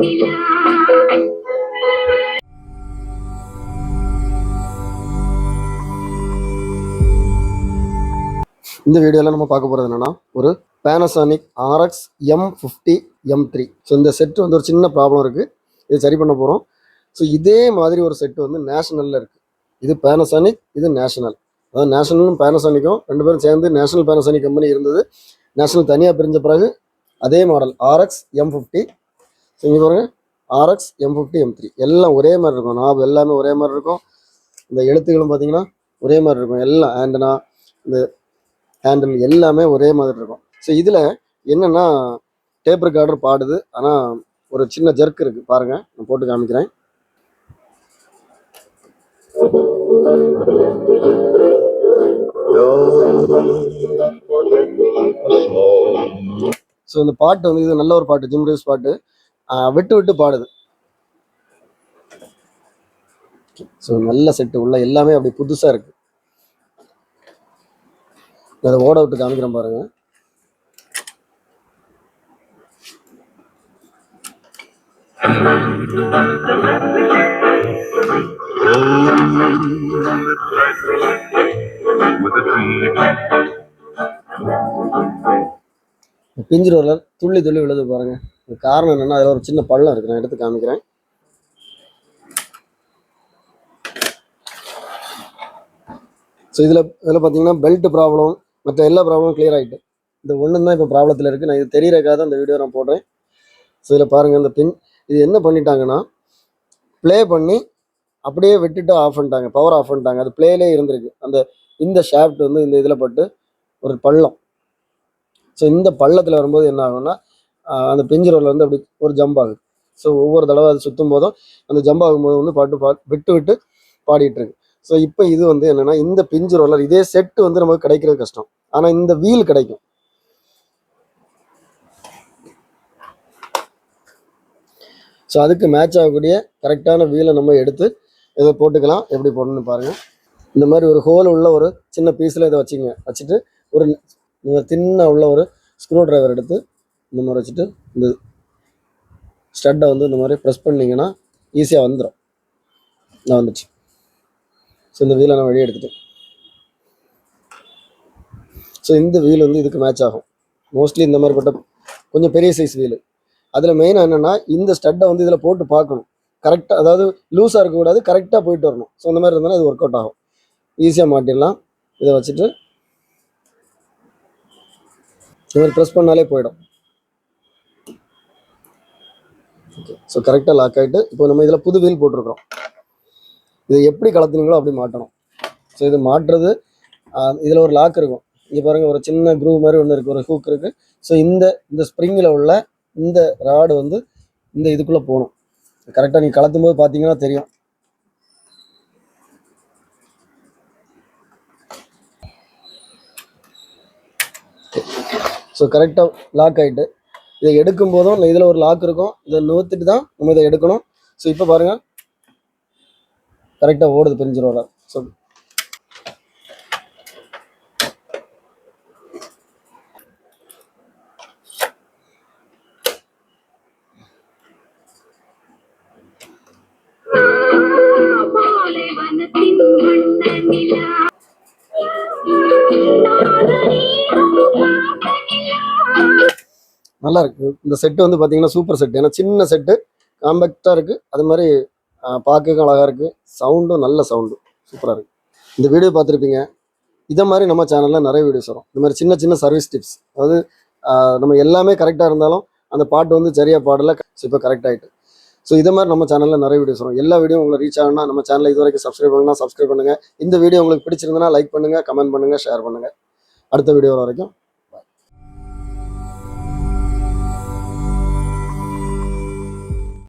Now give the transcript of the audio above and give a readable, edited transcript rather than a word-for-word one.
இந்த வீடியோவில் நம்ம பார்க்க போகிறது என்னென்னா ஒரு Panasonic RX M50 M3. So இந்த செட்டு வந்து ஒரு சின்ன ப்ராப்ளம் இருக்குது, இது சரி பண்ண போகிறோம். ஸோ இதே மாதிரி ஒரு செட்டு வந்து நேஷனலில் இருக்குது. இது Panasonic, இது நேஷனல். அதாவது நேஷனலும் Panasonicம் ரெண்டு பேரும் சேர்ந்து நேஷனல் Panasonic கம்பெனி இருந்தது. நேஷனல் தனியாக பிரிஞ்ச பிறகு அதே மாடல் RX M50. ஸோ இங்கே பாருங்கள், RX M50 M3 எல்லாம் ஒரே மாதிரி இருக்கும். நாப் எல்லாமே ஒரே மாதிரி இருக்கும். இந்த எழுத்துக்களும் பார்த்தீங்கன்னா ஒரே மாதிரி இருக்கும். எல்லாம் ஆண்டனா, இந்த ஹேண்டில் எல்லாமே ஒரே மாதிரி இருக்கும். ஸோ இதில் என்னென்னா டேப் ரெக்கார்டர் பாடுது, ஆனால் ஒரு சின்ன ஜர்க் இருக்குது. பாருங்கள், நான் போட்டு காமிக்கிறேன். ஸோ இந்த பாட்டு வந்து இது நல்ல ஒரு பாட்டு, ஜிம் ரேஸ் பாட்டு, விட்டு விட்டு பாடுது. ஸோ நல்ல செட்டு உள்ள எல்லாமே அப்படி புதுசாக இருக்குது. அதை ஓட விட்டு காமிக்கிறேன் பாருங்க. பிஞ்சு ரோலர் துள்ளி துள்ளி விழுது பாருங்க. காரணம் என்னன்னா அதில் ஒரு சின்ன பள்ளம் இருக்கு, நான் எடுத்து காமிக்கிறேன். ஸோ இதில் பார்த்தீங்கன்னா பெல்ட் ப்ராப்ளம், மற்ற எல்லா ப்ராப்ளமும் கிளியர் ஆகிட்டு. இந்த ஒன்று தான் இப்போ ப்ராப்ளத்தில் இருக்குது. நான் இது தெரியறக்காக தான் இந்த வீடியோ நான் போடுறேன். ஸோ இதில் பாருங்கள், இந்த பின் இது என்ன பண்ணிட்டாங்கன்னா ப்ளே பண்ணி அப்படியே விட்டுட்டு ஆஃப் பண்ணிட்டாங்க, பவர் ஆஃப் பண்ணிட்டாங்க. அது ப்ளேலே இருந்திருக்கு. இந்த ஷாஃப்ட் வந்து இந்த இதில் பட்டு ஒரு பள்ளம். ஸோ இந்த பள்ளத்தில் வரும்போது என்ன ஆகும்னா அந்த பிஞ்சு ரோலர் வந்து அப்படி ஒரு ஜம்ப் ஆகுது. ஸோ ஒவ்வொரு தடவை அது சுற்றும் போதும் அந்த ஜம்ப் ஆகும்போது வந்து விட்டு விட்டு பாடிட்டு இருக்கு. ஸோ இப்போ இது வந்து என்னென்னா இந்த பிஞ்சு ரோலர் இதே செட்டு வந்து நமக்கு கிடைக்கிறது கஷ்டம், ஆனால் இந்த வீல் கிடைக்கும். ஸோ அதுக்கு மேட்ச் ஆகக்கூடிய கரெக்டான வீலை நம்ம எடுத்து இதை போட்டுக்கலாம். எப்படி போடணும்னு பாருங்கள். இந்த மாதிரி ஒரு ஹோல் உள்ள ஒரு சின்ன பீஸில் இதை வச்சுட்டு ஒரு தின்ன உள்ள ஒரு ஸ்க்ரூ டிரைவர் எடுத்து இந்த மாதிரி வச்சுட்டு இந்த ஸ்டட்டை வந்து இந்த மாதிரி ப்ரெஸ் பண்ணிங்கன்னா ஈஸியாக வந்துடும். நான் வந்துச்சு. ஸோ இந்த வீலை நான் வெளியே எடுத்துட்டேன். ஸோ இந்த வீல் வந்து இதுக்கு மேட்ச் ஆகும். மோஸ்ட்லி இந்த மாதிரி பட்ட கொஞ்சம் பெரிய சைஸ் வீலு. அதில் மெயினாக என்னென்னா இந்த ஸ்டட்டை வந்து இதில் போட்டு பார்க்கணும் கரெக்டாக, அதாவது லூஸாக இருக்கக்கூடாது, கரெக்டாக போயிட்டு வரணும். ஸோ இந்த மாதிரி இருந்தாலும் இது ஒர்க் அவுட் ஆகும். ஈஸியாக மாட்டிடலாம். இதை வச்சுட்டு இந்த மாதிரி ப்ரெஸ் பண்ணாலே போயிடும். ஓகே, ஸோ கரெக்டாக லாக் ஆகிட்டு இப்போ நம்ம இதில் புது வீல் போட்டிருக்கிறோம். இதை எப்படி கலத்துனீங்களோ அப்படி மாட்டணும். ஸோ இது மாட்டுறது இதில் ஒரு லாக் இருக்கும். இங்கே பாருங்கள், ஒரு சின்ன க்ரூ மாதிரி ஒன்று இருக்குது, ஒரு ஹூக் இருக்குது. ஸோ இந்த ஸ்ப்ரிங்கில் உள்ள இந்த ராடு வந்து இந்த இதுக்குள்ளே போகணும். கரெக்டாக நீங்கள் கலத்தும் போது பார்த்தீங்கன்னா தெரியும். ஸோ கரெக்டாக லாக் ஆகிட்டு இதை எடுக்கும் போதும் இதில் ஒரு லாக் இருக்கும். இதை நோத்திட்டு தான் நம்ம இதை எடுக்கணும். ஸோ இப்போ பாருங்கள், கரெக்டாக ஓடுது பிரிஞ்சு ரோலர். ஸோ நல்லா இருக்கு. இந்த செட்டு வந்து பார்த்தீங்கன்னா சூப்பர் செட்டு. ஏன்னா சின்ன செட்டு, காம்பேக்டாக இருக்குது. அது மாதிரி பார்க்க அழகாக இருக்குது. சவுண்டும் நல்ல சவுண்டு சூப்பராக இருக்குது. இந்த வீடியோ பார்த்துருப்பீங்க. இதை மாதிரி நம்ம சேனலில் நிறைய வீடியோஸ் வரும். இந்த மாதிரி சின்ன சின்ன சர்வீஸ் டிப்ஸ். அதாவது நம்ம எல்லாமே கரெக்டாக இருந்தாலும் அந்த பாட்டு வந்து சரியாக பாடலை. ஸோ இப்போ கரெக்ட் ஆகிட்டு. ஸோ இதை மாதிரி நம்ம சேனலில் நிறைய வீடியோஸ் வரும். எல்லா வீடியோ உங்களுக்கு ரீச் ஆகணும்னா நம்ம சேனலை இது வரைக்கும் சப்ஸ்கிரைப் பண்ணுங்கள். இந்த வீடியோ உங்களுக்கு பிடிச்சிருந்தனா லைக் பண்ணுங்கள், கமெண்ட் பண்ணுங்கள், ஷேர் பண்ணுங்கள். அடுத்த வீடியோ வரைக்கும்